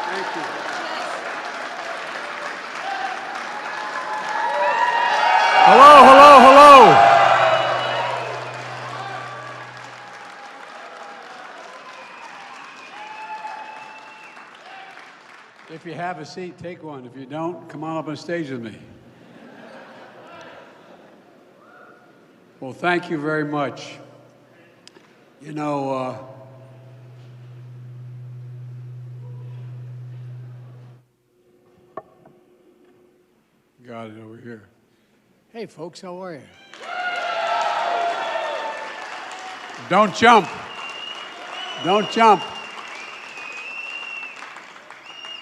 Thank you. Hello, hello, hello. If you have a seat, take one. If you don't, come on up on stage with me. Well, thank you very much. You know, got it over here. Hey, folks, how are you? Don't jump. Don't jump.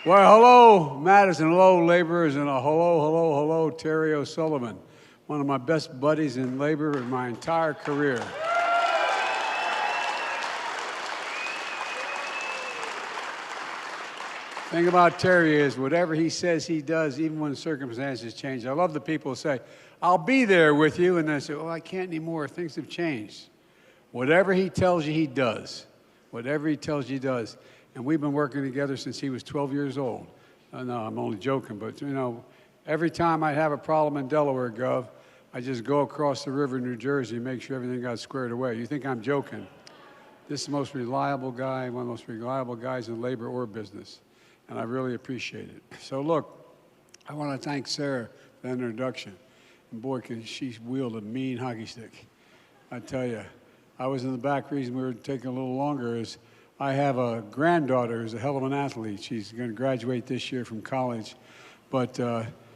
Well, hello, Madison. Hello, laborers, and a hello, hello, hello, Terry O'Sullivan, one of my best buddies in labor in my entire career. Thing about Terry is whatever he says he does, even when circumstances change. I love the people who say, I'll be there with you, and then say, oh, I can't anymore. Things have changed. Whatever he tells you, he does. Whatever he tells you, he does. And we've been working together since he was 12 years old. No, I'm only joking, but, you know, every time I have a problem in Delaware, Gov, I just go across the river in New Jersey and make sure everything got squared away. You think I'm joking? This is the most reliable guy, one of the most reliable guys in labor or business. And I really appreciate it. So look, I want to thank Sarah for the introduction. And boy, can she wield a mean hockey stick. I tell you, I was in the back. Reason we were taking a little longer is I have a granddaughter who's a hell of an athlete. She's going to graduate this year from college, but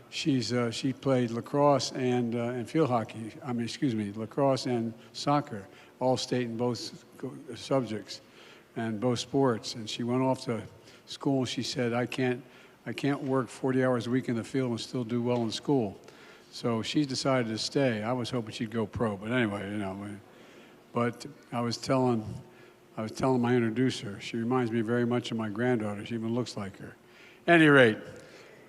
she played lacrosse and field hockey. Lacrosse and soccer, all state in both subjects and both sports. And she went off to school and she said, I can't work 40 hours a week in the field and still do well in school. So she decided to stay. I was hoping she'd go pro, but anyway, you know. But I was telling my introducer, she reminds me very much of my granddaughter. She even looks like her. At any rate,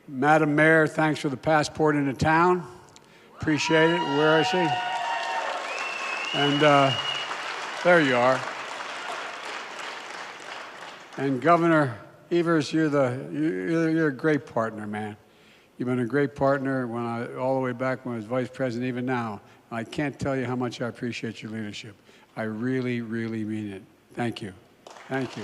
Madam Mayor, thanks for the passport into town. Appreciate it. Where is she? And there you are. And Governor Evers, you're a great partner, man. You've been a great partner all the way back when I was vice president, even now. I can't tell you how much I appreciate your leadership. I really, really mean it. Thank you. Thank you.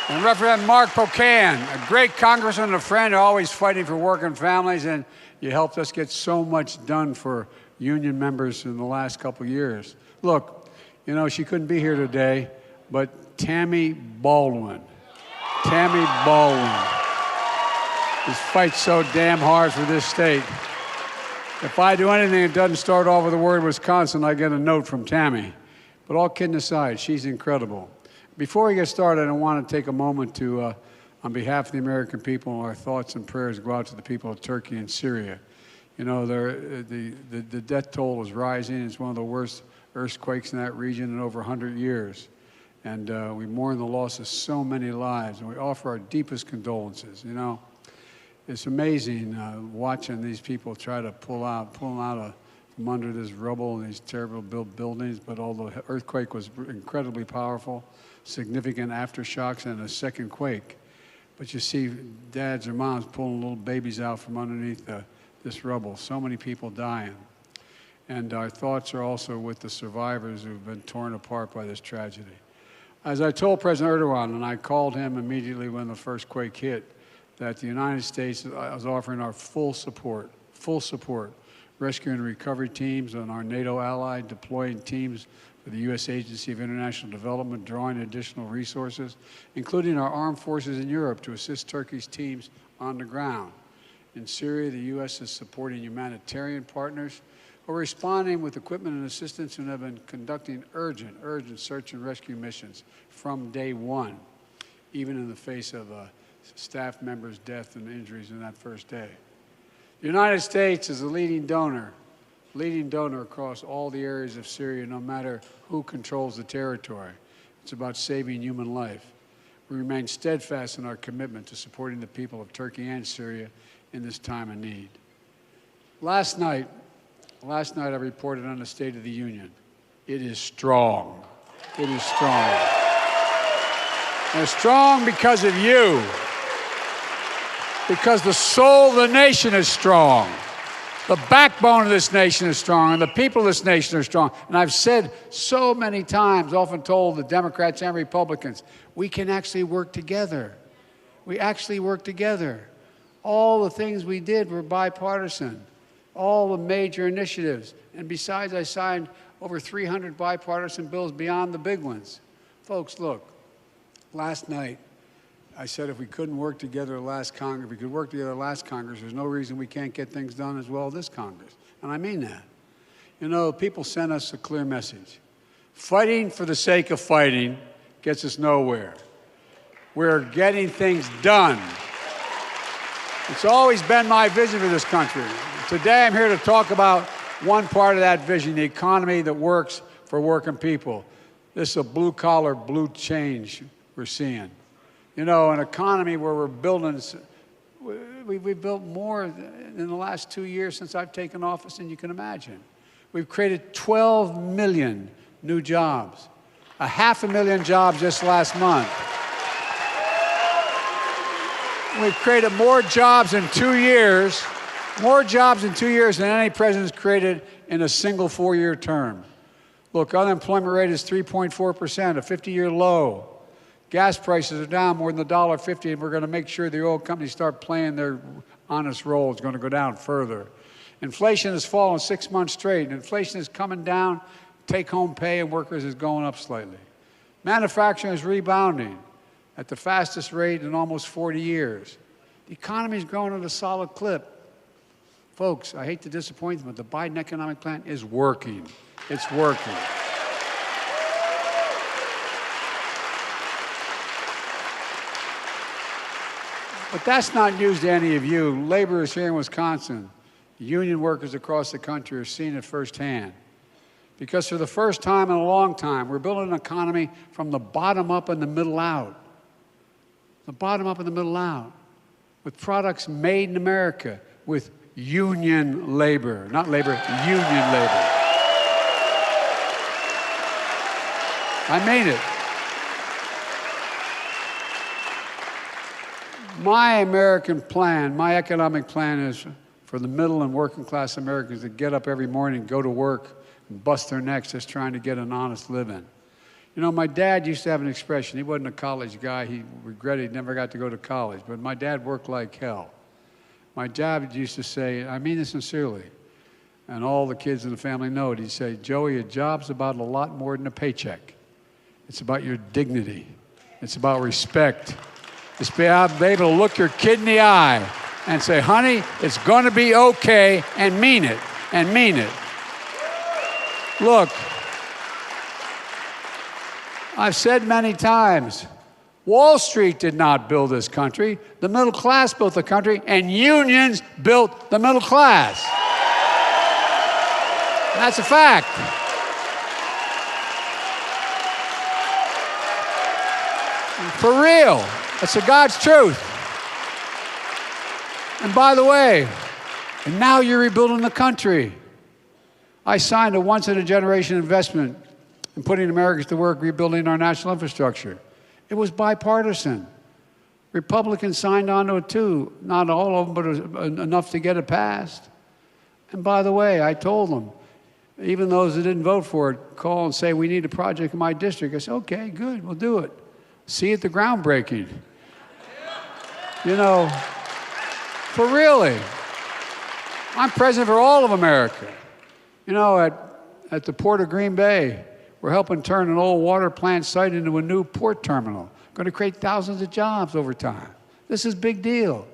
And Representative Mark Pocan, a great congressman and a friend, always fighting for working families, and you helped us get so much done for union members in the last couple of years. Look, you know, she couldn't be here today, but Tammy Baldwin just fights so damn hard for this state. If I do anything that doesn't start off with the word Wisconsin, I get a note from Tammy. But all kidding aside, she's incredible. Before we get started, I want to take a moment to, on behalf of the American people, our thoughts and prayers go out to the people of Turkey and Syria. You know, the death toll is rising. It's one of the worst earthquakes in that region in over 100 years. And we mourn the loss of so many lives, and we offer our deepest condolences. You know, it's amazing watching these people try to pull them out from under this rubble and these terrible buildings. But although the earthquake was incredibly powerful, significant aftershocks, and a second quake. But you see dads or moms pulling little babies out from underneath this rubble. So many people dying. And our thoughts are also with the survivors who've been torn apart by this tragedy. As I told President Erdogan, and I called him immediately when the first quake hit, that the United States is offering our full support, rescue and recovery teams and our NATO ally, deploying teams for the U.S. Agency of International Development, drawing additional resources, including our armed forces in Europe to assist Turkey's teams on the ground. In Syria, the U.S. is supporting humanitarian partners who are responding with equipment and assistance and have been conducting urgent search and rescue missions from day one, even in the face of staff members' death and injuries in that first day. The United States is a leading donor across all the areas of Syria, no matter who controls the territory. It's about saving human life. We remain steadfast in our commitment to supporting the people of Turkey and Syria in this time of need. Last night I reported on the State of the Union. It is strong. It is strong. They're strong because of you. Because the soul of the nation is strong. The backbone of this nation is strong, and the people of this nation are strong. And I've said so many times, often told the Democrats and Republicans, we can actually work together. We actually work together. All the things we did were bipartisan. All the major initiatives. And besides, I signed over 300 bipartisan bills beyond the big ones. Folks, look, last night, I said if we couldn't work together last Congress, if we could work together last Congress, there's no reason we can't get things done as well this Congress. And I mean that. You know, people sent us a clear message. Fighting for the sake of fighting gets us nowhere. We're getting things done. It's always been my vision for this country. Today I'm here to talk about one part of that vision, the economy that works for working people. This is a blue-collar, blue change we're seeing. You know, an economy where we're building, we've built more in the last 2 years since I've taken office than you can imagine. We've created 12 million new jobs, 500,000 jobs just last month. We've created more jobs in 2 years, than any president's created in a single 4-year term. Look, unemployment rate is 3.4%, a 50-year low. Gas prices are down more than $1.50, and we're going to make sure the oil companies start playing their honest role. It's going to go down further. Inflation has fallen 6 months straight, and inflation is coming down. Take-home pay and workers is going up slightly. Manufacturing is rebounding at the fastest rate in almost 40 years. The economy is growing at a solid clip. Folks, I hate to disappoint them, but the Biden economic plan is working. It's working. But that's not news to any of you. Laborers here in Wisconsin, union workers across the country are seeing it firsthand. Because for the first time in a long time, we're building an economy from the bottom up and the middle out. The bottom up and the middle out. With products made in America, with union labor. Not labor, union labor. I mean it. My American plan, my economic plan is for the middle and working class Americans to get up every morning, go to work, and bust their necks just trying to get an honest living. You know, my dad used to have an expression. He wasn't a college guy. He regretted he never got to go to college. But my dad worked like hell. My dad used to say, I mean this sincerely, and all the kids in the family know it. He'd say, Joey, a job's about a lot more than a paycheck. It's about your dignity. It's about respect. It's about being able to look your kid in the eye and say, honey, it's going to be okay, and mean it, and mean it. Look, I've said many times, Wall Street did not build this country. The middle class built the country, and unions built the middle class. That's a fact. For real. That's the God's truth. And by the way, and now you're rebuilding the country. I signed a once-in-a-generation investment in putting Americans to work rebuilding our national infrastructure. It was bipartisan. Republicans signed on to it too. Not all of them, but it was enough to get it passed. And by the way, I told them, even those that didn't vote for it, call and say, we need a project in my district. I said, okay, good, we'll do it. See you at the groundbreaking. You know, for really, I'm president for all of America. You know, at the Port of Green Bay, we're helping turn an old water plant site into a new port terminal. Going to create thousands of jobs over time. This is a big deal.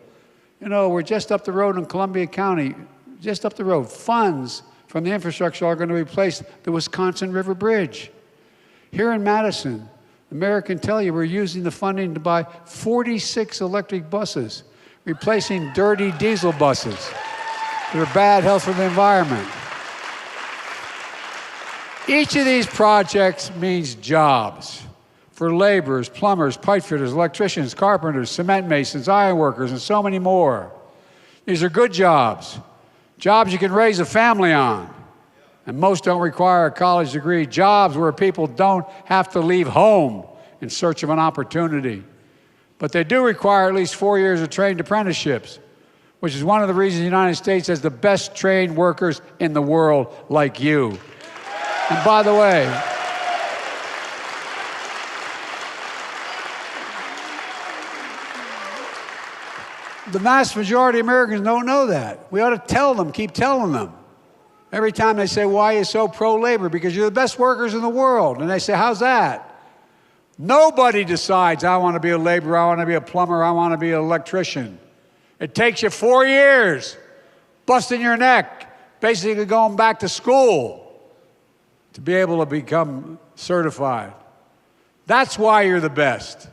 You know, we're just up the road in Columbia County, just up the road. Funds from the infrastructure are going to replace the Wisconsin River Bridge. Here in Madison, American tell you we're using the funding to buy 46 electric buses, replacing dirty diesel buses that are bad health for the environment. Each of these projects means jobs for laborers, plumbers, pipe fitters, electricians, carpenters, cement masons, iron workers, and so many more. These are good jobs, jobs you can raise a family on. And most don't require a college degree, jobs where people don't have to leave home in search of an opportunity. But they do require at least 4 years of trained apprenticeships, which is one of the reasons the United States has the best trained workers in the world like you. And by the way, the vast majority of Americans don't know that. We ought to tell them, keep telling them. Every time they say, why are you so pro-labor? Because you're the best workers in the world. And they say, how's that? Nobody decides, I want to be a laborer, I want to be a plumber, I want to be an electrician. It takes you 4 years, busting your neck, basically going back to school to be able to become certified. That's why you're the best.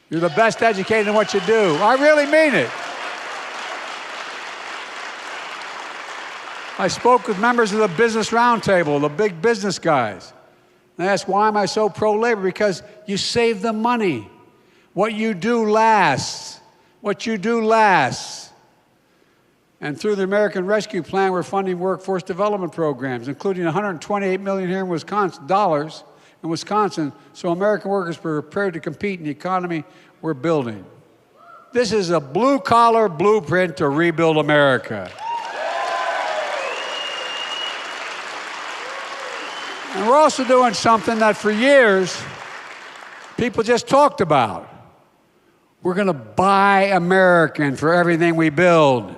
You're the best educated in what you do. I really mean it. I spoke with members of the Business Roundtable, the big business guys. They asked, why am I so pro-labor? Because you save them money. What you do lasts. What you do lasts. And through the American Rescue Plan, we're funding workforce development programs, including $128 million here in Wisconsin, so American workers are prepared to compete in the economy we're building. This is a blue-collar blueprint to rebuild America. And we're also doing something that for years people just talked about. We're going to buy American for everything we build.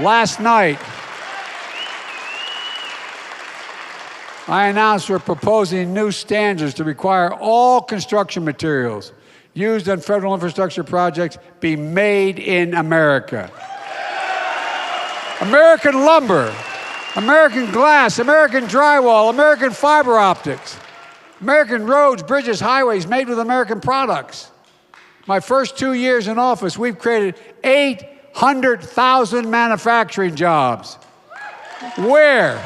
Last night, I announced we're proposing new standards to require all construction materials used on federal infrastructure projects be made in America. American lumber, American glass, American drywall, American fiber optics, American roads, bridges, highways made with American products. My first 2 years in office, we've created 800,000 manufacturing jobs. Where?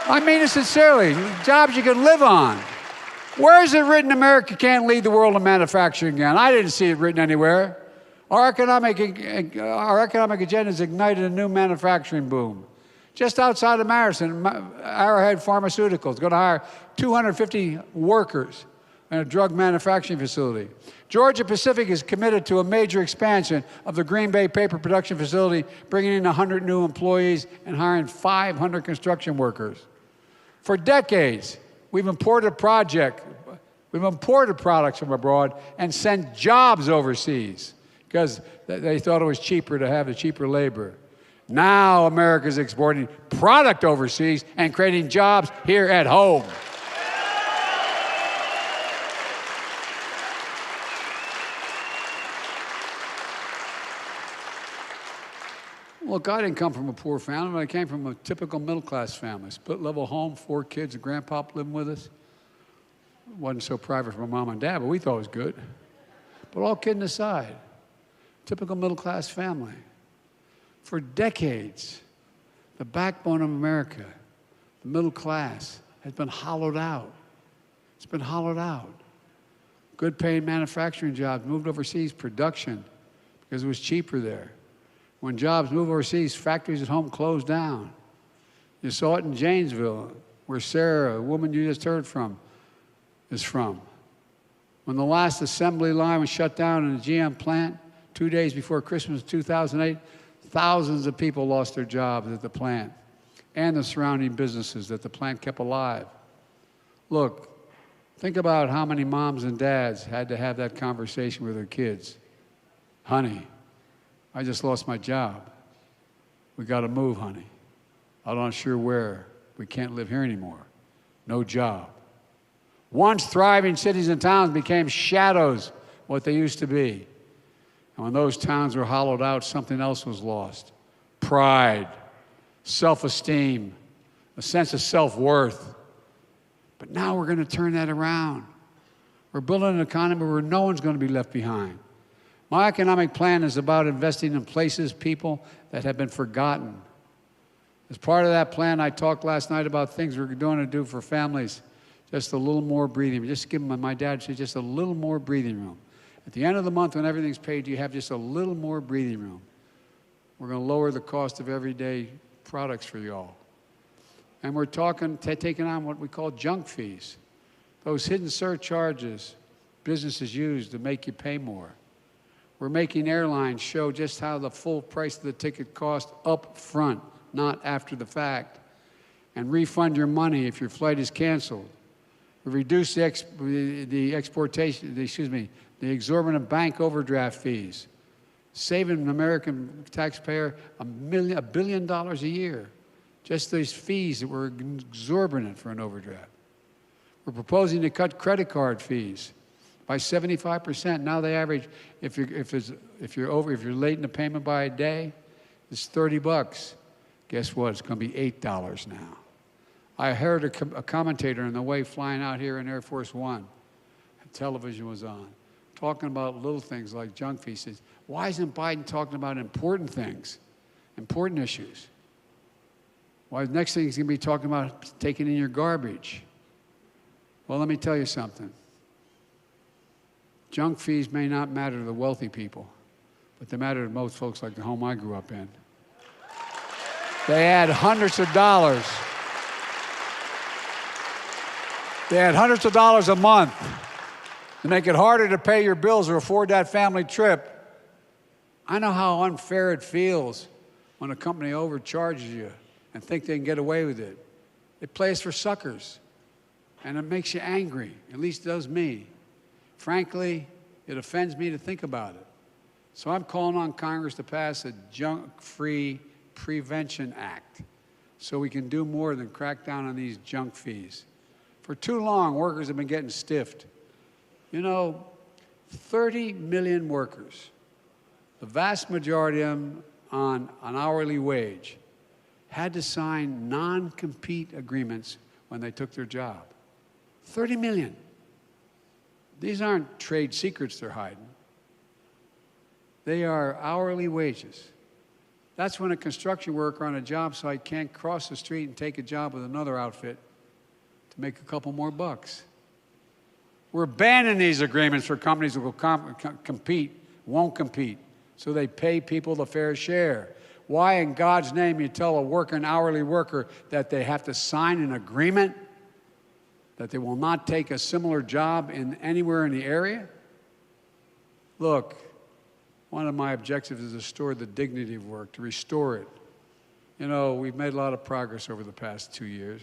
I mean it sincerely, jobs you can live on. Where is it written America can't lead the world in manufacturing again? I didn't see it written anywhere. Our economic agenda has ignited a new manufacturing boom. Just outside of Madison, Arrowhead Pharmaceuticals is going to hire 250 workers in a drug manufacturing facility. Georgia Pacific is committed to a major expansion of the Green Bay paper production facility, bringing in 100 new employees and hiring 500 construction workers. For decades, we've imported products from abroad and sent jobs overseas because they thought it was cheaper to have the cheaper labor. Now America's exporting product overseas and creating jobs here at home. Look, I didn't come from a poor family, but I came from a typical middle-class family. Split-level home, 4 kids, a grandpa living with us. It wasn't so private for my mom and dad, but we thought it was good. But all kidding aside, typical middle-class family. For decades, the backbone of America, the middle class, has been hollowed out. It's been hollowed out. Good-paying manufacturing jobs moved overseas, production, because it was cheaper there. When jobs move overseas, factories at home close down. You saw it in Janesville, where Sarah, a woman you just heard from, is from. When the last assembly line was shut down in the GM plant 2 days before Christmas 2008, thousands of people lost their jobs at the plant and the surrounding businesses that the plant kept alive. Look, think about how many moms and dads had to have that conversation with their kids. Honey, I just lost my job. We got to move, honey. I'm not sure where. We can't live here anymore. No job. Once thriving cities and towns became shadows of what they used to be. And when those towns were hollowed out, something else was lost. Pride, self-esteem, a sense of self-worth. But now we're going to turn that around. We're building an economy where no one's going to be left behind. My economic plan is about investing in places, people that have been forgotten. As part of that plan, I talked last night about things we're going to do for families. Just a little more breathing room. Just give them, my dad said, just a little more breathing room. At the end of the month, when everything's paid, you have just a little more breathing room. We're going to lower the cost of everyday products for you all. And we're taking on what we call junk fees. Those hidden surcharges businesses use to make you pay more. We're making airlines show just how the full price of the ticket costs up front, not after the fact, and refund your money if your flight is canceled. We reduce the exorbitant bank overdraft fees, saving an American taxpayer $1 billion a year. Just those fees that were exorbitant for an overdraft. We're proposing to cut credit card fees by 75%. Now they average, if you're late in the payment by a day, it's $30. Guess what? It's going to be $8 now. I heard a commentator on the way flying out here in Air Force One, television was on, talking about little things like junk fees. He says, why isn't Biden talking about important things, important issues? Why the next thing he's going to be talking about taking in your garbage? Well, let me tell you something. Junk fees may not matter to the wealthy people, but they matter to most folks like the home I grew up in. They add hundreds of dollars. They add hundreds of dollars a month to make it harder to pay your bills or afford that family trip. I know how unfair it feels when a company overcharges you and think they can get away with it. It plays for suckers, and it makes you angry. At least it does me. Frankly, it offends me to think about it. So I'm calling on Congress to pass a junk-free prevention act so we can do more than crack down on these junk fees. For too long, workers have been getting stiffed. You know, 30 million workers, the vast majority of them on an hourly wage, had to sign non-compete agreements when they took their job. 30 million. These aren't trade secrets they're hiding. They are hourly wages. That's when a construction worker on a job site can't cross the street and take a job with another outfit to make a couple more bucks. We're banning these agreements for companies that will won't compete, so they pay people the fair share. Why in God's name you tell an hourly worker that they have to sign an agreement that they will not take a similar job anywhere in the area? Look, one of my objectives is to restore the dignity of work, to restore it. You know, we've made a lot of progress over the past 2 years.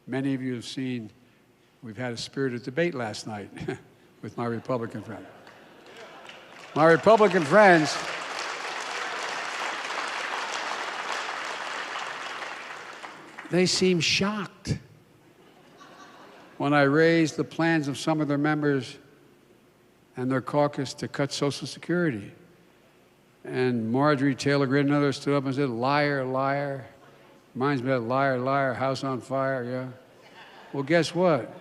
Many of you have seen, we've had a spirited debate last night with my Republican friends. My Republican friends, they seem shocked when I raised the plans of some of their members and their caucus to cut Social Security. And Marjorie Taylor Greene and others stood up and said, liar, liar. Reminds me of liar, liar, house on fire, yeah. Well, guess what?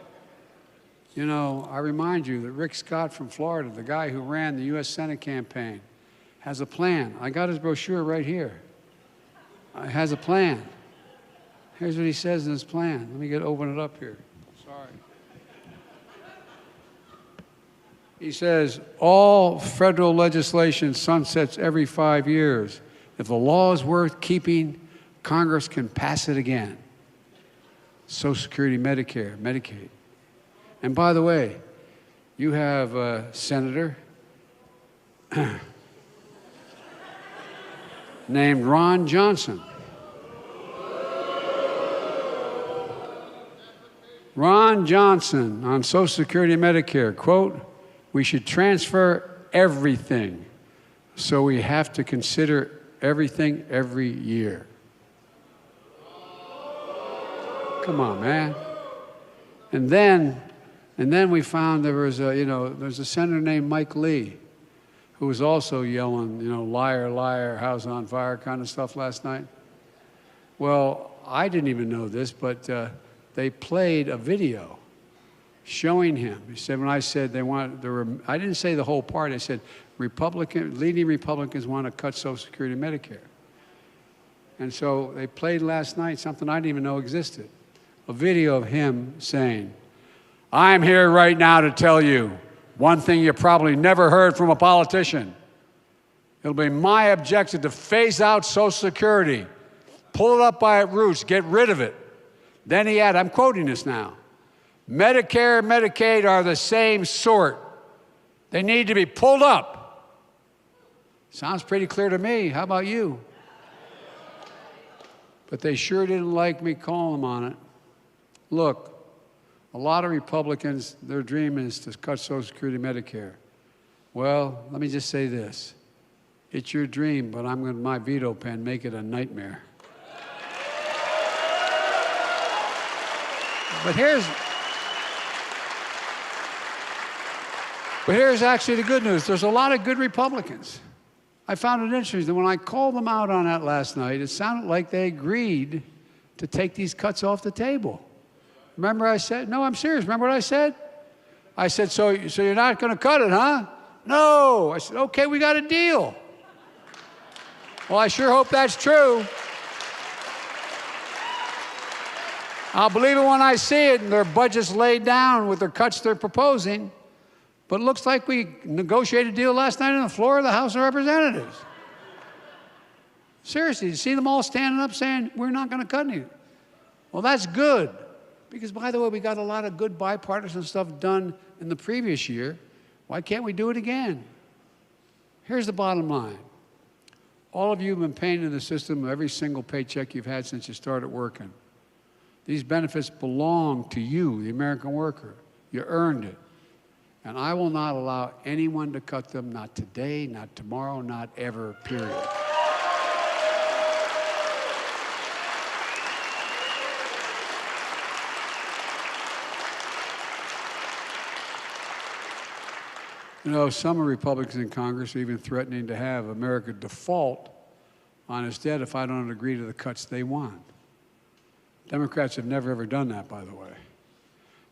You know, I remind you that Rick Scott from Florida, the guy who ran the U.S. Senate campaign, has a plan. I got his brochure right here. He has a plan. Here's what he says in his plan. Let me open it up here. Sorry. He says, all federal legislation sunsets every 5 years. If the law is worth keeping, Congress can pass it again. Social Security, Medicare, Medicaid. And by the way, you have a senator named Ron Johnson. Ron Johnson on Social Security and Medicare, quote, we should transfer everything, so we have to consider everything every year. Come on, man. And then we found there was there's a senator named Mike Lee who was also yelling, liar, liar, house on fire kind of stuff last night. Well, I didn't even know this, but they played a video showing him. He said, when I said I didn't say the whole part. I said, leading Republicans want to cut Social Security and Medicare. And so they played last night something I didn't even know existed. A video of him saying, I'm here right now to tell you one thing you probably never heard from a politician. It'll be my objective to phase out Social Security, pull it up by its roots, get rid of it. Then he had, I'm quoting this now, Medicare and Medicaid are the same sort. They need to be pulled up. Sounds pretty clear to me. How about you? But they sure didn't like me calling them on it. Look, a lot of Republicans, their dream is to cut Social Security, Medicare. Well, let me just say this. It's your dream, but I'm going to, my veto pen, make it a nightmare. But here's actually the good news. There's a lot of good Republicans. I found it interesting that when I called them out on that last night, it sounded like they agreed to take these cuts off the table. Remember I said, no, I'm serious. Remember what I said? I said, so you're not going to cut it, huh? No. I said, okay, we got a deal. Well, I sure hope that's true. I'll believe it when I see it, and their budget's laid down with the cuts they're proposing. But it looks like we negotiated a deal last night on the floor of the House of Representatives. Seriously, you see them all standing up saying, we're not going to cut anything. Well, that's good. Because, by the way, we got a lot of good bipartisan stuff done in the previous year. Why can't we do it again? Here's the bottom line. All of you have been paying into the system every single paycheck you've had since you started working. These benefits belong to you, the American worker. You earned it. And I will not allow anyone to cut them, not today, not tomorrow, not ever, period. You know, some Republicans in Congress are even threatening to have America default on its debt if I don't agree to the cuts they want. Democrats have never, ever done that, by the way.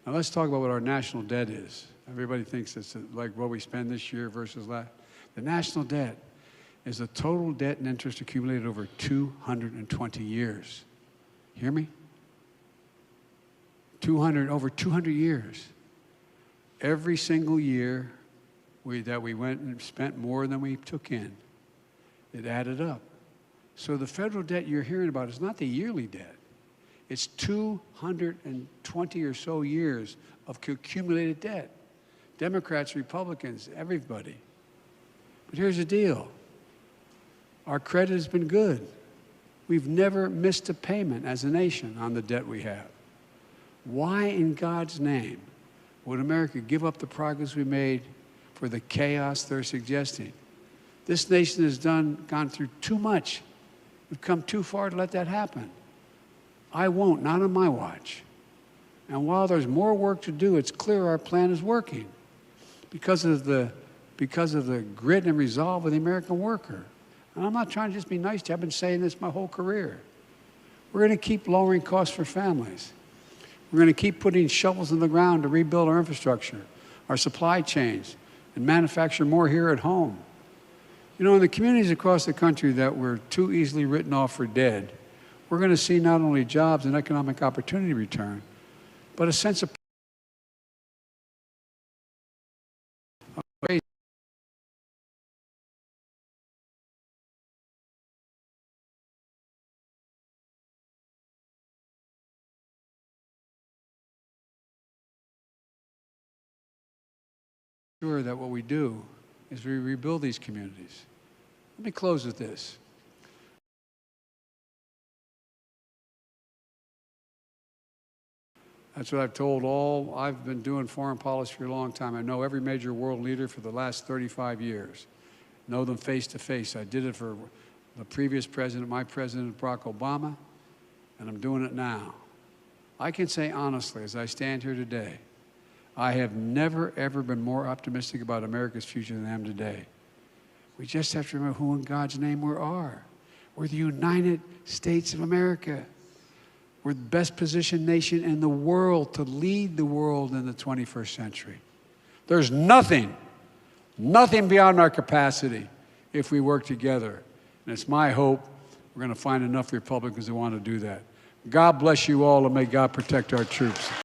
Now, let's talk about what our national debt is. Everybody thinks it's like what we spend this year versus last. The national debt is the total debt and interest accumulated over 220 years. Hear me? Over 200 years. Every single year that we went and spent more than we took in, it added up. So the federal debt you're hearing about is not the yearly debt. It's 220 or so years of accumulated debt. Democrats, Republicans, everybody. But here's the deal. Our credit has been good. We've never missed a payment as a nation on the debt we have. Why in God's name would America give up the progress we made for the chaos they're suggesting? This nation has gone through too much. We've come too far to let that happen. I won't, not on my watch. And while there's more work to do, it's clear our plan is working because of the grit and resolve of the American worker. And I'm not trying to just be nice to you. I've been saying this my whole career. We're going to keep lowering costs for families. We're going to keep putting shovels in the ground to rebuild our infrastructure, our supply chains, and manufacture more here at home. You know, in the communities across the country that were too easily written off for dead, we're going to see not only jobs and economic opportunity return, but a sense of sure that what we do is we rebuild these communities. Let me close with this. That's what I've told I've been doing foreign policy for a long time. I know every major world leader for the last 35 years. Know them face to face. I did it for the previous president, my president, Barack Obama, and I'm doing it now. I can say honestly, as I stand here today, I have never, ever been more optimistic about America's future than I am today. We just have to remember who in God's name we are. We're the United States of America. We're the best positioned nation in the world to lead the world in the 21st century. There's nothing beyond our capacity if we work together. And it's my hope we're going to find enough Republicans who want to do that. God bless you all, and may God protect our troops.